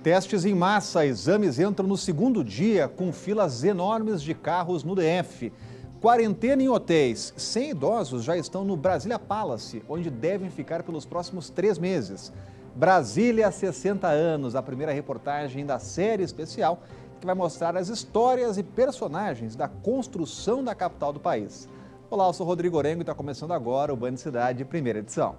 Testes em massa, exames entram no segundo dia com filas enormes de carros no DF. Quarentena em hotéis. 100 idosos já estão no Brasília Palace, onde devem ficar pelos próximos 3 meses. Brasília há 60 anos, a primeira reportagem da série especial que vai mostrar as histórias e personagens da construção da capital do país. Olá, eu sou Rodrigo Orengo e está começando agora o Band Cidade, primeira edição.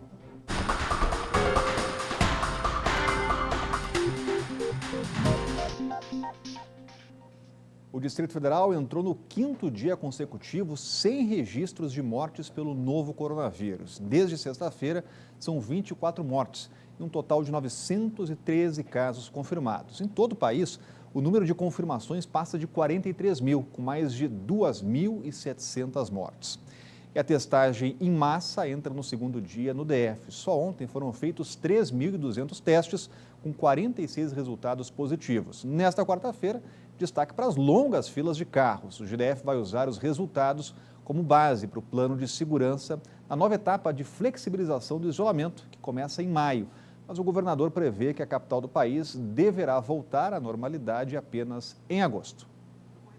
O Distrito Federal entrou no 5º dia consecutivo sem registros de mortes pelo novo coronavírus. Desde sexta-feira, são 24 mortes e um total de 913 casos confirmados. Em todo o país, o número de confirmações passa de 43 mil, com mais de 2.700 mortes. E a testagem em massa entra no segundo dia no DF. Só ontem foram feitos 3.200 testes, com 46 resultados positivos. Nesta quarta-feira, destaque para as longas filas de carros. O GDF vai usar os resultados como base para o plano de segurança na nova etapa de flexibilização do isolamento, que começa em maio. Mas o governador prevê que a capital do país deverá voltar à normalidade apenas em agosto.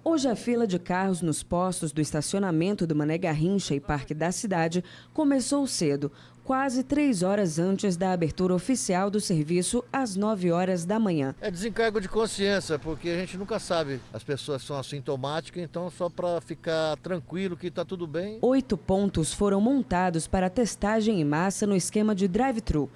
Hoje a fila de carros nos postos do estacionamento do Mané Garrincha e Parque da Cidade começou cedo, quase 3 horas antes da abertura oficial do serviço, às 9 horas da manhã. É desencargo de consciência, porque a gente nunca sabe. As pessoas são assintomáticas, então só para ficar tranquilo que está tudo bem. 8 pontos foram montados para testagem em massa no esquema de drive-thru.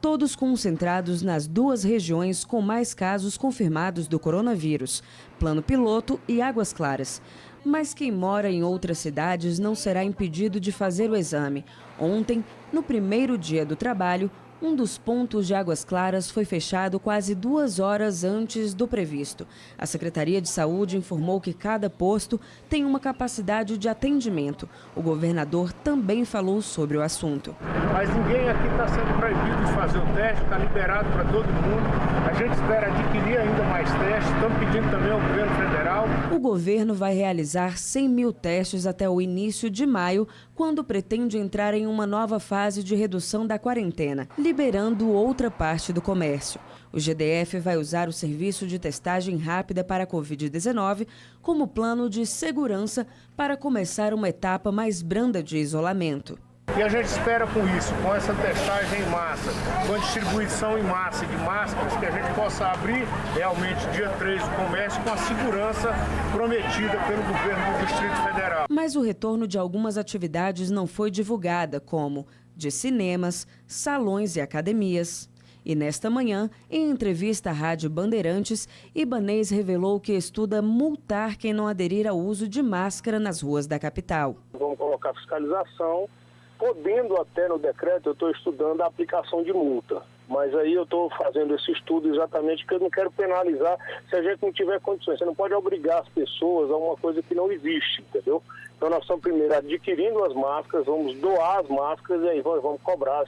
Todos concentrados nas 2 regiões com mais casos confirmados do coronavírus, Plano Piloto e Águas Claras. Mas quem mora em outras cidades não será impedido de fazer o exame. Ontem, no primeiro dia do trabalho, um dos pontos de Águas Claras foi fechado quase 2 horas antes do previsto. A Secretaria de Saúde informou que cada posto tem uma capacidade de atendimento. O governador também falou sobre o assunto. Mas ninguém aqui está sendo proibido de fazer o teste, está liberado para todo mundo. A gente espera adquirir ainda mais testes, estamos pedindo também ao governo federal. O governo vai realizar 100 mil testes até o início de maio, quando pretende entrar em uma nova fase de redução da quarentena, liberando outra parte do comércio. O GDF vai usar o serviço de testagem rápida para a Covid-19 como plano de segurança para começar uma etapa mais branda de isolamento. E a gente espera com isso, com essa testagem em massa, com a distribuição em massa de máscaras, que a gente possa abrir realmente dia 3 o comércio com a segurança prometida pelo governo do Distrito Federal. Mas o retorno de algumas atividades não foi divulgada, como de cinemas, salões e academias. E nesta manhã, em entrevista à Rádio Bandeirantes, Ibanez revelou que estuda multar quem não aderir ao uso de máscara nas ruas da capital. Vamos colocar fiscalização, podendo até no decreto, eu estou estudando a aplicação de multa. Mas aí eu estou fazendo esse estudo exatamente porque eu não quero penalizar se a gente não tiver condições. Você não pode obrigar as pessoas a uma coisa que não existe, entendeu? Então nós estamos primeiro adquirindo as máscaras, vamos doar as máscaras e aí vamos cobrar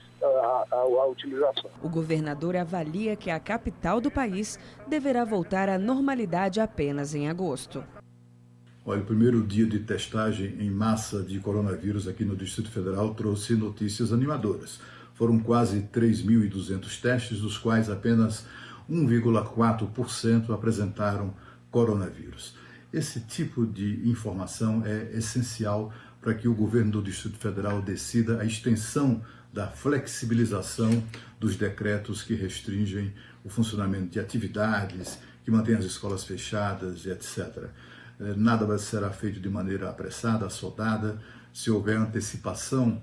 a utilização. O governador avalia que a capital do país deverá voltar à normalidade apenas em agosto. Olha, o primeiro dia de testagem em massa de coronavírus aqui no Distrito Federal trouxe notícias animadoras. Foram quase 3.200 testes, dos quais apenas 1,4% apresentaram coronavírus. Esse tipo de informação é essencial para que o governo do Distrito Federal decida a extensão da flexibilização dos decretos que restringem o funcionamento de atividades, que mantêm as escolas fechadas e etc. Nada será feito de maneira apressada, assodada. Se houver antecipação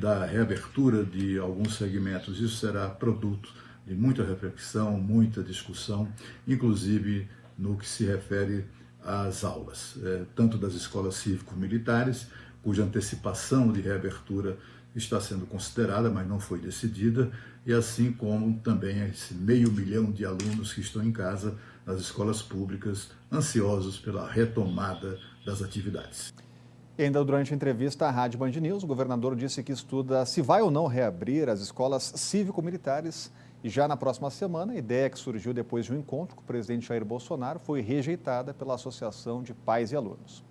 da reabertura de alguns segmentos, isso será produto de muita reflexão, muita discussão, inclusive no que se refere às aulas, tanto das escolas cívico-militares, cuja antecipação de reabertura está sendo considerada, mas não foi decidida, e assim como também esse 500 mil de alunos que estão em casa nas escolas públicas, ansiosos pela retomada das atividades. E ainda durante a entrevista à Rádio Band News, o governador disse que estuda se vai ou não reabrir as escolas cívico-militares. E já na próxima semana, a ideia que surgiu depois de um encontro com o presidente Jair Bolsonaro foi rejeitada pela Associação de Pais e Alunos.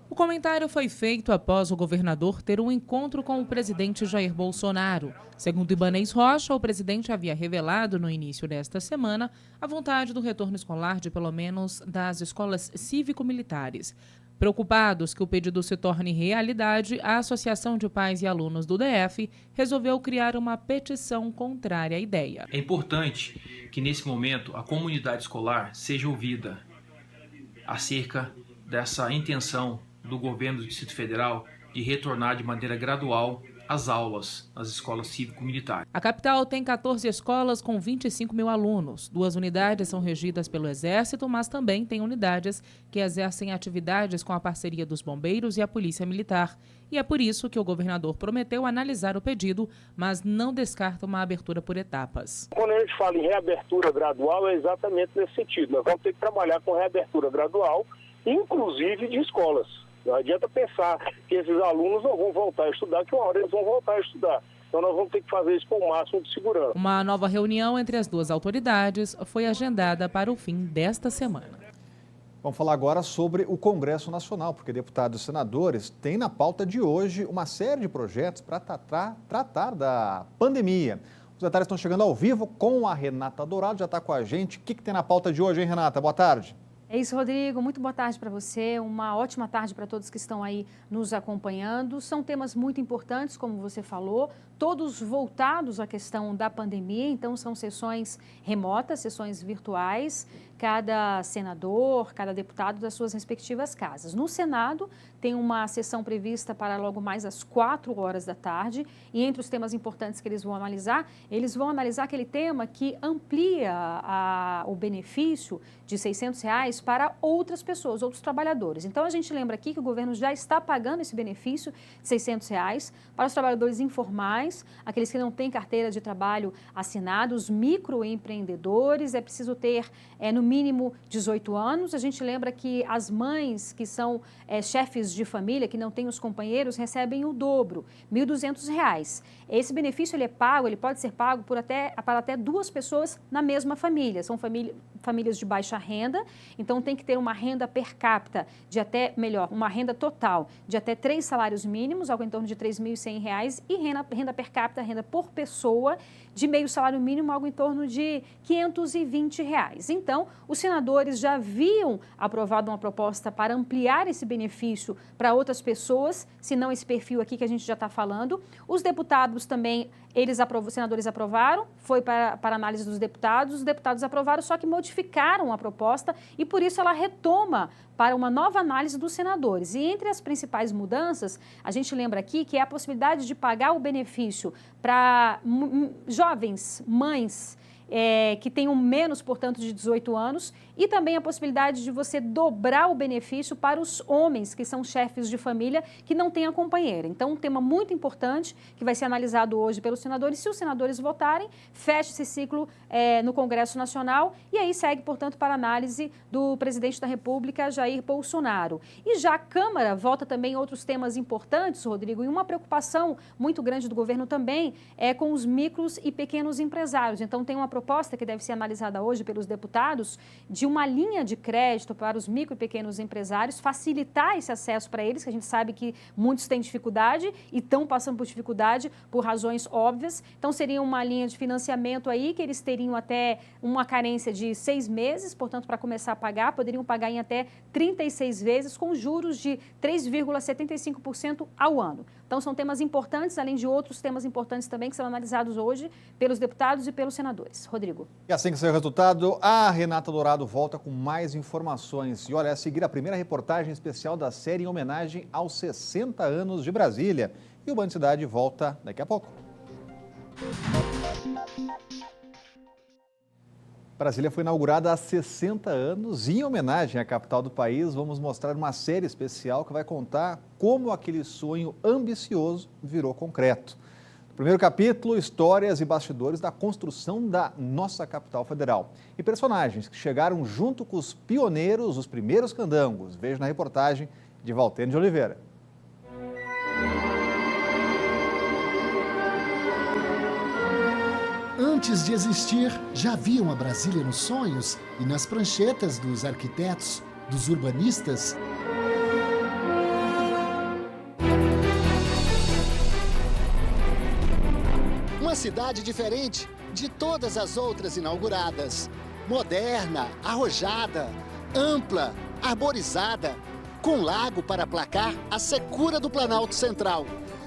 O comentário foi feito após o governador ter um encontro com o presidente Jair Bolsonaro. Segundo Ibanez Rocha, o presidente havia revelado no início desta semana a vontade do retorno escolar de pelo menos das escolas cívico-militares. Preocupados que o pedido se torne realidade, a Associação de Pais e Alunos do DF resolveu criar uma petição contrária à ideia. É importante que, nesse momento, a comunidade escolar seja ouvida acerca dessa intenção do governo do Distrito Federal de retornar de maneira gradual às aulas nas escolas cívico-militares. A capital tem 14 escolas com 25 mil alunos. 2 unidades são regidas pelo Exército, mas também tem unidades que exercem atividades com a parceria dos bombeiros e a Polícia Militar. E é por isso que o governador prometeu analisar o pedido, mas não descarta uma abertura por etapas. Quando a gente fala em reabertura gradual, é exatamente nesse sentido. Nós vamos ter que trabalhar com reabertura gradual, inclusive de escolas. Não adianta pensar que esses alunos não vão voltar a estudar, que uma hora eles vão voltar a estudar. Então nós vamos ter que fazer isso com o máximo de segurança. Uma nova reunião entre as duas autoridades foi agendada para o fim desta semana. Vamos falar agora sobre o Congresso Nacional, porque deputados e senadores têm na pauta de hoje uma série de projetos para tratar da pandemia. Os detalhes estão chegando ao vivo com a Renata Dourado, já está com a gente. O que tem na pauta de hoje, hein, Renata? Boa tarde. É isso, Rodrigo. Muito boa tarde para você. Uma ótima tarde para todos que estão aí nos acompanhando. São temas muito importantes, como você falou, todos voltados à questão da pandemia. Então, são sessões remotas, sessões virtuais, cada senador, cada deputado das suas respectivas casas. No Senado, tem uma sessão prevista para logo mais às 4 horas da tarde. E entre os temas importantes que eles vão analisar aquele tema que amplia o benefício de R$600 para outras pessoas, outros trabalhadores. Então, a gente lembra aqui que o governo já está pagando esse benefício de R$600 para os trabalhadores informais, aqueles que não têm carteira de trabalho assinada, os microempreendedores. É preciso ter, no mínimo, 18 anos. A gente lembra que as mães que são chefes de família, que não têm os companheiros, recebem o dobro, R$1.200. Esse benefício ele pode ser pago para até 2 pessoas na mesma família. São famílias de baixa renda, então tem que ter uma renda per capita uma renda total de até 3 salários mínimos, algo em torno de R$3.100, e renda per capita, renda por pessoa, de meio salário mínimo, algo em torno de R$520. Então, os senadores já haviam aprovado uma proposta para ampliar esse benefício para outras pessoas, se não esse perfil aqui que a gente já está falando. Os deputados também, os senadores aprovaram, foi para análise dos deputados, os deputados aprovaram, só que modificaram a proposta e por isso ela retoma para uma nova análise dos senadores. E entre as principais mudanças, a gente lembra aqui que é a possibilidade de pagar o benefício para jovens mães que tenham menos, portanto, de 18 anos, e também a possibilidade de você dobrar o benefício para os homens que são chefes de família que não têm a companheira. Então, um tema muito importante que vai ser analisado hoje pelos senadores. Se os senadores votarem, fecha esse ciclo no Congresso Nacional e aí segue, portanto, para análise do presidente da República, Jair Bolsonaro. E já a Câmara volta também outros temas importantes, Rodrigo, e uma preocupação muito grande do governo também é com os micros e pequenos empresários. Então, tem uma proposta que deve ser analisada hoje pelos deputados de uma linha de crédito para os micro e pequenos empresários, facilitar esse acesso para eles, que a gente sabe que muitos têm dificuldade e estão passando por dificuldade por razões óbvias. Então, seria uma linha de financiamento aí que eles teriam até uma carência de 6 meses, portanto, para começar a pagar, poderiam pagar em até 36 vezes com juros de 3,75% ao ano. Então, são temas importantes, além de outros temas importantes também que serão analisados hoje pelos deputados e pelos senadores. Rodrigo. E assim que sair o resultado, a Renata Dourado volta com mais informações. E olha, a seguir a primeira reportagem especial da série em homenagem aos 60 anos de Brasília. E o Band Cidade volta daqui a pouco. Brasília foi inaugurada há 60 anos e, em homenagem à capital do país, vamos mostrar uma série especial que vai contar como aquele sonho ambicioso virou concreto. No primeiro capítulo, histórias e bastidores da construção da nossa capital federal. E personagens que chegaram junto com os pioneiros, os primeiros candangos. Veja na reportagem de Valtênio de Oliveira. Antes de existir, já havia uma Brasília nos sonhos e nas pranchetas dos arquitetos, dos urbanistas. cidade diferente de todas as outras inauguradas. Moderna, arrojada, ampla, arborizada, com lago para aplacar a secura do Planalto Central.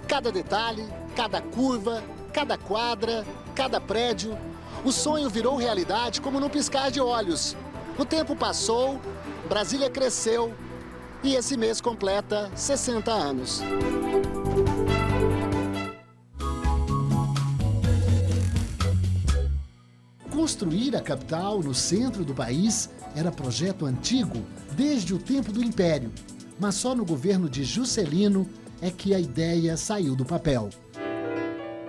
Cada detalhe, cada curva, cada quadra, cada prédio. O sonho virou realidade como num piscar de olhos. O tempo passou, Brasília cresceu e esse mês completa 60 anos. Construir a capital no centro do país era projeto antigo desde o tempo do Império, mas só no governo de Juscelino é que a ideia saiu do papel.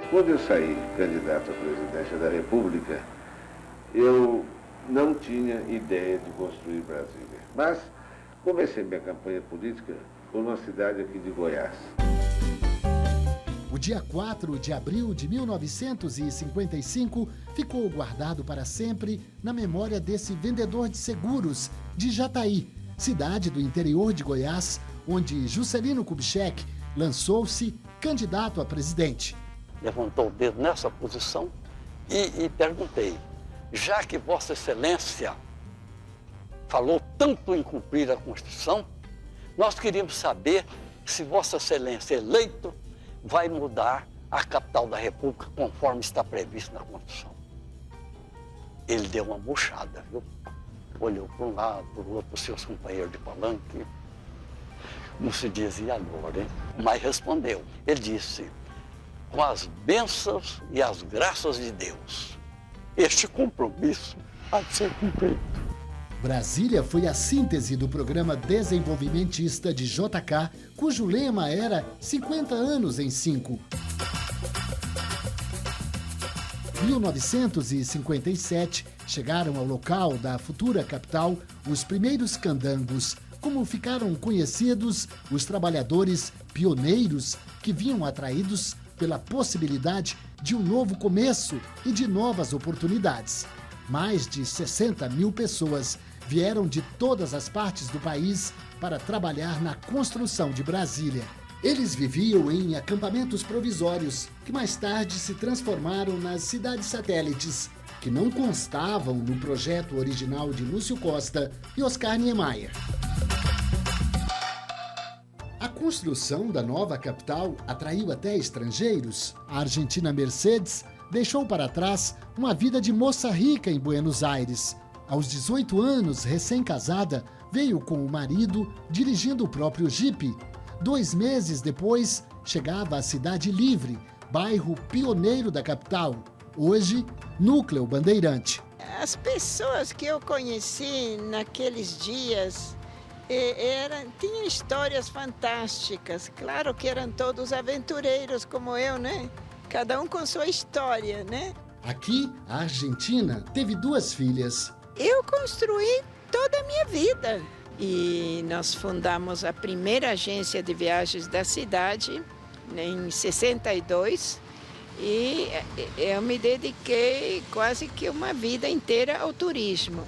Quando eu saí candidato à presidência da República, eu não tinha ideia de construir Brasília. Mas comecei minha campanha política por uma cidade aqui de Goiás. O dia 4 de abril de 1955 ficou guardado para sempre na memória desse vendedor de seguros de Jataí, cidade do interior de Goiás, onde Juscelino Kubitschek lançou-se candidato a presidente. Levantou o dedo nessa posição e perguntei, já que Vossa Excelência falou tanto em cumprir a Constituição, nós queríamos saber se Vossa Excelência eleito vai mudar a capital da República conforme está previsto na Constituição. Ele deu uma murchada, viu? Olhou para um lado, para o outro, para os seus companheiros de palanque. Não se dizia agora, hein? Mas respondeu. Ele disse, com as bênçãos e as graças de Deus, este compromisso há de ser cumprido. Brasília foi a síntese do programa desenvolvimentista de JK, cujo lema era 50 anos em 5. 1957, chegaram ao local da futura capital os primeiros candangos, como ficaram conhecidos os trabalhadores pioneiros que vinham atraídos pela possibilidade de um novo começo e de novas oportunidades. Mais de 60 mil pessoas vieram de todas as partes do país para trabalhar na construção de Brasília. Eles viviam em acampamentos provisórios, que mais tarde se transformaram nas cidades satélites, que não constavam no projeto original de Lúcio Costa e Oscar Niemeyer. A construção da nova capital atraiu até estrangeiros. A argentina Mercedes deixou para trás uma vida de moça rica em Buenos Aires. Aos 18 anos, recém-casada, veio com o marido dirigindo o próprio Jeep. 2 meses depois, chegava à Cidade Livre, bairro pioneiro da capital. Hoje, núcleo Bandeirante. As pessoas que eu conheci naqueles dias tinham histórias fantásticas. Claro que eram todos aventureiros como eu, né? Cada um com sua história, né? Aqui, a Argentina teve 2 filhas. Eu construí toda a minha vida. E nós fundamos a primeira agência de viagens da cidade em 62. E eu me dediquei quase que uma vida inteira ao turismo.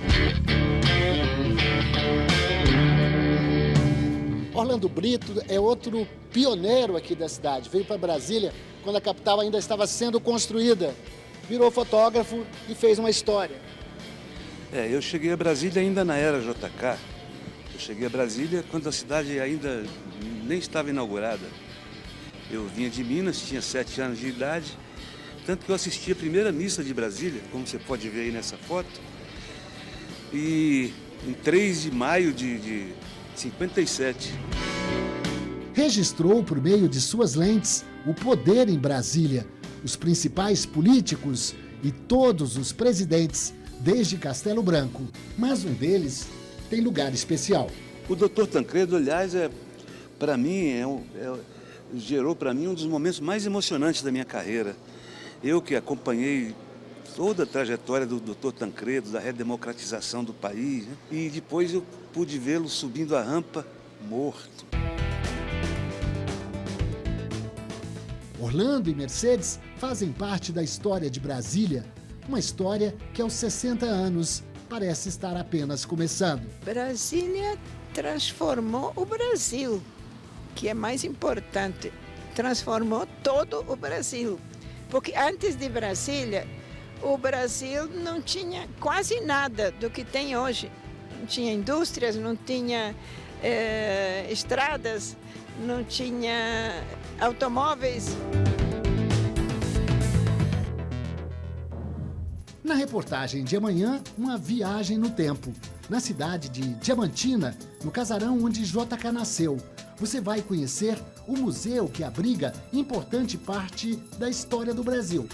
Orlando Brito é outro pioneiro aqui da cidade. Veio para Brasília quando a capital ainda estava sendo construída. Virou fotógrafo e fez uma história. Eu cheguei a Brasília ainda na era JK. Eu cheguei a Brasília quando a cidade ainda nem estava inaugurada. Eu vinha de Minas, tinha 7 anos de idade, tanto que eu assisti a primeira missa de Brasília, como você pode ver aí nessa foto. E em 3 de maio de 57. Registrou por meio de suas lentes o poder em Brasília, os principais políticos e todos os presidentes, desde Castelo Branco. Mas um deles tem lugar especial. O Dr. Tancredo, aliás, para mim, gerou para mim um dos momentos mais emocionantes da minha carreira. Eu que acompanhei toda a trajetória do Dr. Tancredo, da redemocratização do país, né? E depois eu pude vê-lo subindo a rampa morto. Orlando e Mercedes fazem parte da história de Brasília, uma história que aos 60 anos parece estar apenas começando. Brasília transformou o Brasil, que é mais importante. Transformou todo o Brasil. Porque antes de Brasília, o Brasil não tinha quase nada do que tem hoje. Não tinha indústrias, não tinha estradas, não tinha automóveis. Na reportagem de amanhã, uma viagem no tempo. Na cidade de Diamantina, no casarão onde JK nasceu, você vai conhecer o museu que abriga importante parte da história do Brasil.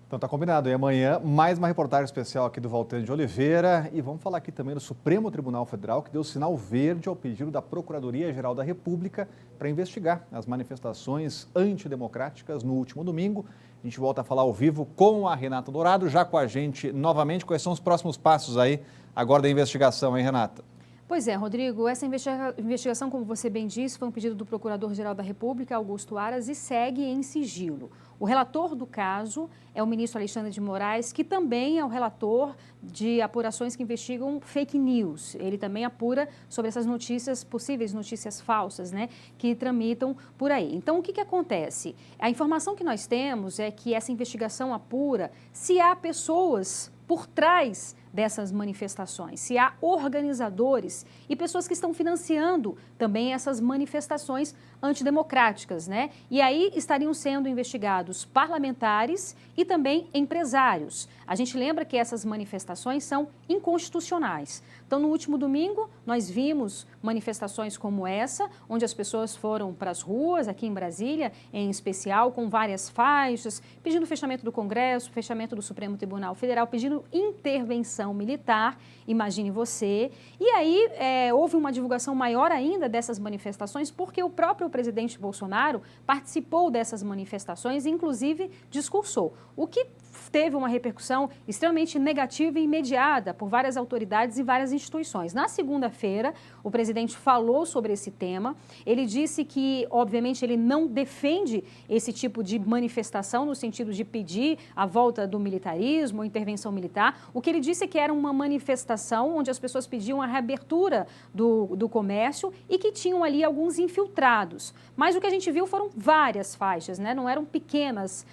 Então tá combinado, e amanhã mais uma reportagem especial aqui do Valtênio de Oliveira e vamos falar aqui também do Supremo Tribunal Federal, que deu sinal verde ao pedido da Procuradoria-Geral da República para investigar as manifestações antidemocráticas no último domingo. A gente volta a falar ao vivo com a Renata Dourado, já com a gente novamente. Quais são os próximos passos aí agora da investigação, hein, Renata? Pois é, Rodrigo, essa investigação, como você bem disse, foi um pedido do Procurador-Geral da República, Augusto Aras, e segue em sigilo. O relator do caso é o ministro Alexandre de Moraes, que também é o relator de apurações que investigam fake news. Ele também apura sobre essas notícias, possíveis notícias falsas, né, que tramitam por aí. Então, o que acontece? A informação que nós temos é que essa investigação apura se há pessoas por trás dessas manifestações, se há organizadores e pessoas que estão financiando também essas manifestações antidemocráticas, né? E aí estariam sendo investigados parlamentares e também empresários. A gente lembra que essas manifestações são inconstitucionais. Então, no último domingo, nós vimos manifestações como essa, onde as pessoas foram para as ruas, aqui em Brasília, em especial, com várias faixas, pedindo fechamento do Congresso, fechamento do Supremo Tribunal Federal, pedindo intervenção militar, imagine você. E aí houve uma divulgação maior ainda dessas manifestações, porque o próprio presidente Bolsonaro participou dessas manifestações e, inclusive, discursou. O que teve uma repercussão extremamente negativa e imediata por várias autoridades e várias instituições. Na segunda-feira, o presidente falou sobre esse tema. Ele disse que, obviamente, ele não defende esse tipo de manifestação no sentido de pedir a volta do militarismo, intervenção militar. O que ele disse é que era uma manifestação onde as pessoas pediam a reabertura do comércio e que tinham ali alguns infiltrados. Mas o que a gente viu foram várias faixas, né? Não eram pequenas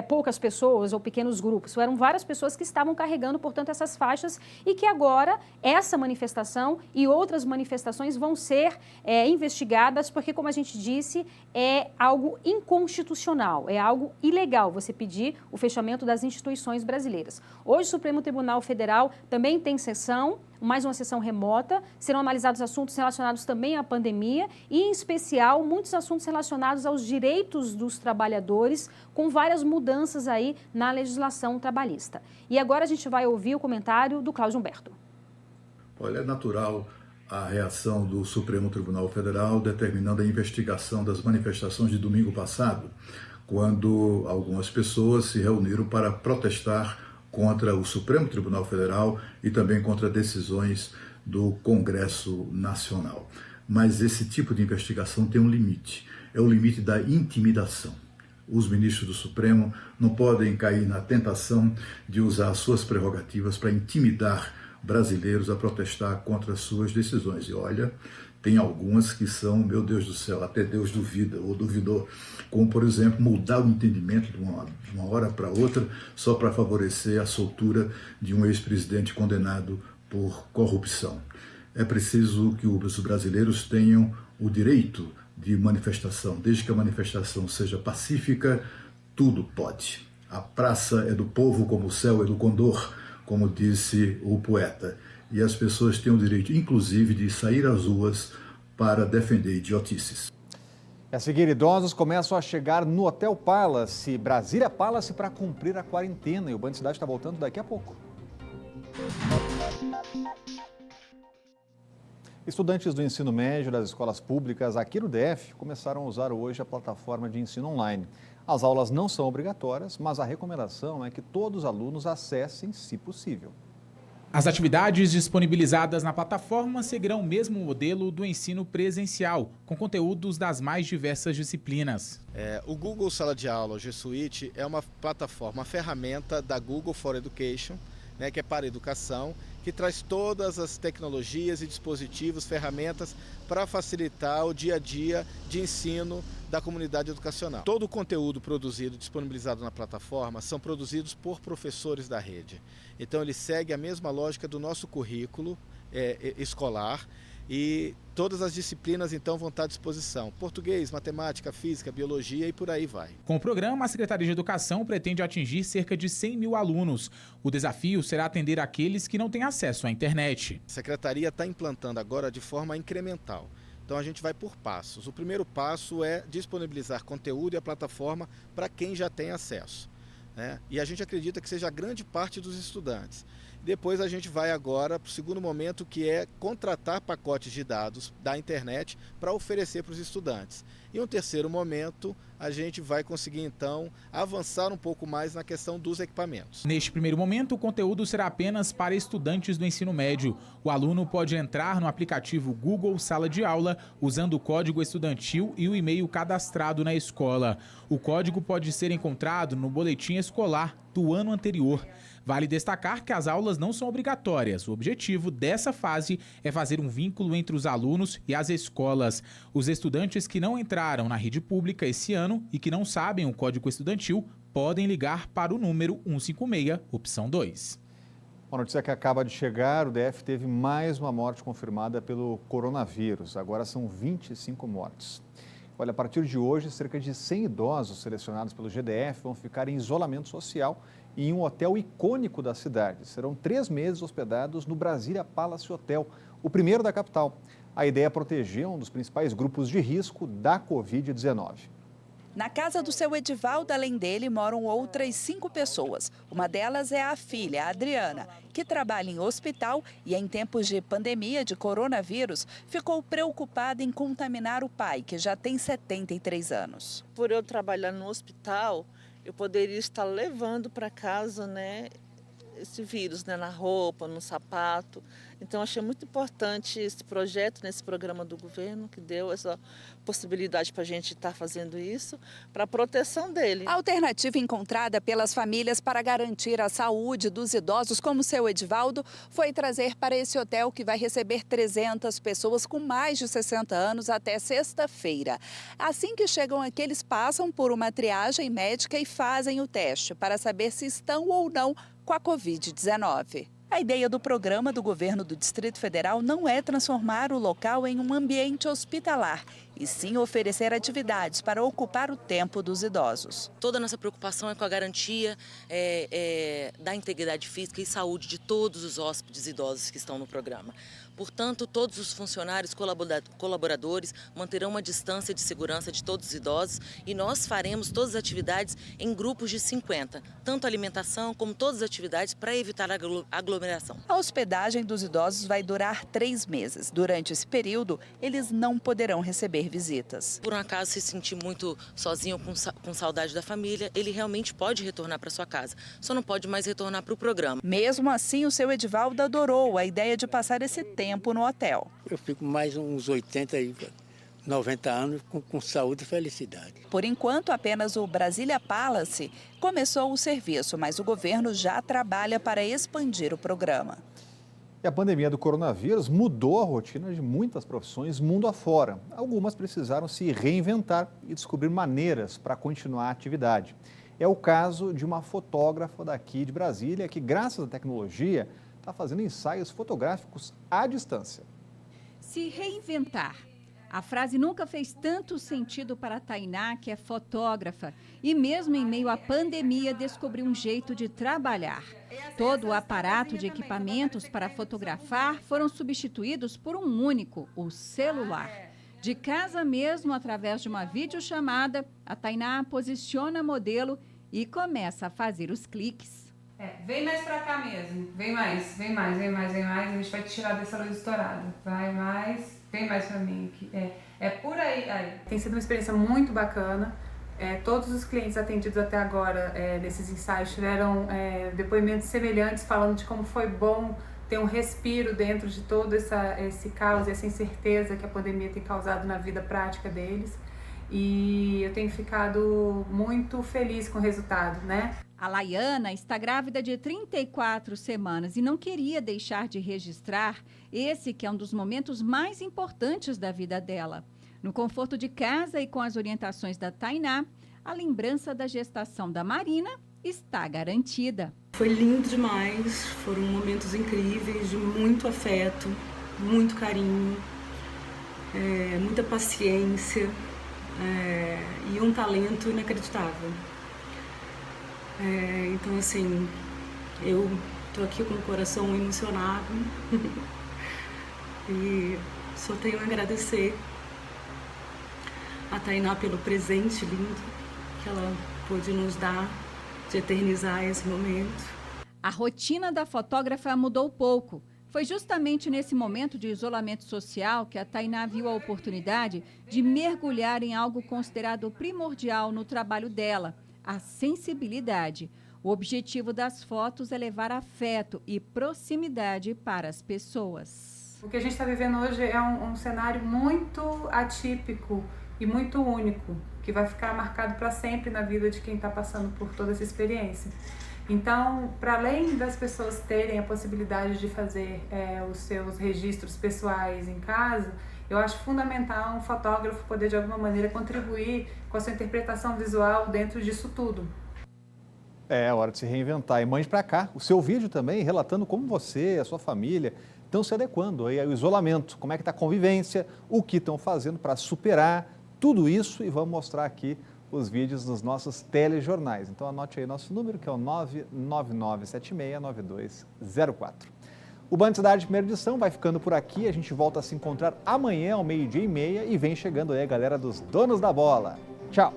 poucas pessoas ou pequenos grupos, eram várias pessoas que estavam carregando, portanto, essas faixas e que agora essa manifestação e outras manifestações vão ser investigadas porque, como a gente disse, é algo inconstitucional, é algo ilegal você pedir o fechamento das instituições brasileiras. Hoje o Supremo Tribunal Federal também tem sessão, mais uma sessão remota, serão analisados assuntos relacionados também à pandemia e, em especial, muitos assuntos relacionados aos direitos dos trabalhadores, com várias mudanças aí na legislação trabalhista. E agora a gente vai ouvir o comentário do Cláudio Humberto. Olha, é natural a reação do Supremo Tribunal Federal determinando a investigação das manifestações de domingo passado, quando algumas pessoas se reuniram para protestar contra o Supremo Tribunal Federal e também contra decisões do Congresso Nacional. Mas esse tipo de investigação tem um limite, é o limite da intimidação. Os ministros do Supremo não podem cair na tentação de usar suas prerrogativas para intimidar brasileiros a protestar contra suas decisões. E olha, tem algumas que são, meu Deus do céu, até Deus duvida ou duvidou, como, por exemplo, mudar o entendimento de uma hora para outra só para favorecer a soltura de um ex-presidente condenado por corrupção. É preciso que os brasileiros tenham o direito de manifestação. Desde que a manifestação seja pacífica, tudo pode. A praça é do povo como o céu é do condor, como disse o poeta. E as pessoas têm o direito, inclusive, de sair às ruas para defender idiotices. A seguir, idosos começam a chegar no Hotel Palace, Brasília Palace, para cumprir a quarentena. E o Band Cidade está voltando daqui a pouco. Estudantes do ensino médio das escolas públicas aqui no DF começaram a usar hoje a plataforma de ensino online. As aulas não são obrigatórias, mas a recomendação é que todos os alunos acessem, se possível. As atividades disponibilizadas na plataforma seguirão o mesmo modelo do ensino presencial, com conteúdos das mais diversas disciplinas. O Google Sala de Aula, o G Suite, é uma plataforma, uma ferramenta da Google for Education, né, que é para educação que traz todas as tecnologias e dispositivos, ferramentas para facilitar o dia a dia de ensino da comunidade educacional. Todo o conteúdo produzido, disponibilizado na plataforma, são produzidos por professores da rede. Então ele segue a mesma lógica do nosso currículo escolar e todas as disciplinas então vão estar à disposição. Português, matemática, física, biologia e por aí vai. Com o programa, a Secretaria de Educação pretende atingir cerca de 100 mil alunos. O desafio será atender aqueles que não têm acesso à internet. A Secretaria está implantando agora de forma incremental. Então a gente vai por passos. O primeiro passo é disponibilizar conteúdo e a plataforma para quem já tem acesso, né? E a gente acredita que seja a grande parte dos estudantes. Depois a gente vai agora para o segundo momento, que é contratar pacotes de dados da internet para oferecer para os estudantes. E um terceiro momento, a gente vai conseguir então avançar um pouco mais na questão dos equipamentos. Neste primeiro momento, o conteúdo será apenas para estudantes do ensino médio. O aluno pode entrar no aplicativo Google Sala de Aula usando o código estudantil e o e-mail cadastrado na escola. O código pode ser encontrado no boletim escolar do ano anterior. Vale destacar que as aulas não são obrigatórias. O objetivo dessa fase é fazer um vínculo entre os alunos e as escolas. Os estudantes que não entraram na rede pública esse ano e que não sabem o código estudantil podem ligar para o número 156, opção 2. Uma notícia que acaba de chegar: o DF teve mais uma morte confirmada pelo coronavírus. Agora são 25 mortes. Olha, a partir de hoje, cerca de 100 idosos selecionados pelo GDF vão ficar em isolamento social em um hotel icônico da cidade. Serão 3 meses hospedados no Brasília Palace Hotel, o primeiro da capital. A ideia é proteger um dos principais grupos de risco da Covid-19. Na casa do seu Edivaldo, além dele, moram outras 5 pessoas. Uma delas é a filha, a Adriana, que trabalha em hospital e, em tempos de pandemia de coronavírus, ficou preocupada em contaminar o pai, que já tem 73 anos. Por eu trabalhar no hospital, eu poderia estar levando para casa, né, esse vírus, né, na roupa, no sapato. Então, achei muito importante esse projeto, nesse programa do governo, que deu essa possibilidade para a gente estar fazendo isso, para a proteção dele. A alternativa encontrada pelas famílias para garantir a saúde dos idosos, como seu Edivaldo, foi trazer para esse hotel, que vai receber 300 pessoas com mais de 60 anos até sexta-feira. Assim que chegam aqui, eles passam por uma triagem médica e fazem o teste para saber se estão ou não com a Covid-19. A ideia do programa do governo do Distrito Federal não é transformar o local em um ambiente hospitalar, e sim oferecer atividades para ocupar o tempo dos idosos. Toda a nossa preocupação é com a garantia da integridade física e saúde de todos os hóspedes idosos que estão no programa. Portanto, todos os funcionários colaboradores manterão uma distância de segurança de todos os idosos e nós faremos todas as atividades em grupos de 50, tanto alimentação como todas as atividades para evitar a aglomeração. A hospedagem dos idosos vai durar 3 meses. Durante esse período, eles não poderão receber visitas. Por um acaso se sentir muito sozinho, com saudade da família, ele realmente pode retornar para sua casa, só não pode mais retornar para o programa. Mesmo assim, o seu Edivaldo adorou a ideia de passar esse tempo no hotel. Eu fico mais uns 80 e 90 anos com saúde e felicidade. Por enquanto, apenas o Brasília Palace começou o serviço, mas o governo já trabalha para expandir o programa. E a pandemia do coronavírus mudou a rotina de muitas profissões mundo afora. Algumas precisaram se reinventar e descobrir maneiras para continuar a atividade. É o caso de uma fotógrafa daqui de Brasília que, graças à tecnologia, está fazendo ensaios fotográficos à distância. Se reinventar. A frase nunca fez tanto sentido para a Tainá, que é fotógrafa, e mesmo em meio à pandemia descobriu um jeito de trabalhar. Todo o aparato de equipamentos para fotografar foram substituídos por um único, o celular. De casa mesmo, através de uma videochamada, a Tainá posiciona a modelo e começa a fazer os cliques. Vem mais pra cá mesmo, vem mais, a gente vai te tirar dessa luz estourada, vai mais, vem mais pra mim, é por aí. Tem sido uma experiência muito bacana, todos os clientes atendidos até agora nesses ensaios tiveram depoimentos semelhantes, falando de como foi bom ter um respiro dentro de todo esse caos, essa incerteza que a pandemia tem causado na vida prática deles. E eu tenho ficado muito feliz com o resultado, né? A Laiana está grávida de 34 semanas e não queria deixar de registrar esse que é um dos momentos mais importantes da vida dela. No conforto de casa e com as orientações da Tainá, a lembrança da gestação da Marina está garantida. Foi lindo demais, foram momentos incríveis, de muito afeto, muito carinho, muita paciência e um talento inacreditável. Então, assim, eu estou aqui com o coração emocionado e só tenho a agradecer a Tainá pelo presente lindo que ela pôde nos dar, de eternizar esse momento. A rotina da fotógrafa mudou pouco. Foi justamente nesse momento de isolamento social que a Tainá viu a oportunidade de mergulhar em algo considerado primordial no trabalho dela, a sensibilidade. O objetivo das fotos é levar afeto e proximidade para as pessoas. O que a gente está vivendo hoje é um cenário muito atípico e muito único, que vai ficar marcado para sempre na vida de quem está passando por toda essa experiência. Então, para além das pessoas terem a possibilidade de fazer os seus registros pessoais em casa, eu acho fundamental um fotógrafo poder, de alguma maneira, contribuir com a sua interpretação visual dentro disso tudo. É hora de se reinventar. E mande para cá o seu vídeo também, relatando como você e a sua família estão se adequando aí ao isolamento, como é que está a convivência, o que estão fazendo para superar tudo isso, e vamos mostrar aqui os vídeos dos nossos telejornais. Então anote aí nosso número, que é o 999769204. O Band Cidade primeira edição vai ficando por aqui. A gente volta a se encontrar amanhã ao 12h30 e vem chegando aí a galera dos Donos da Bola. Tchau!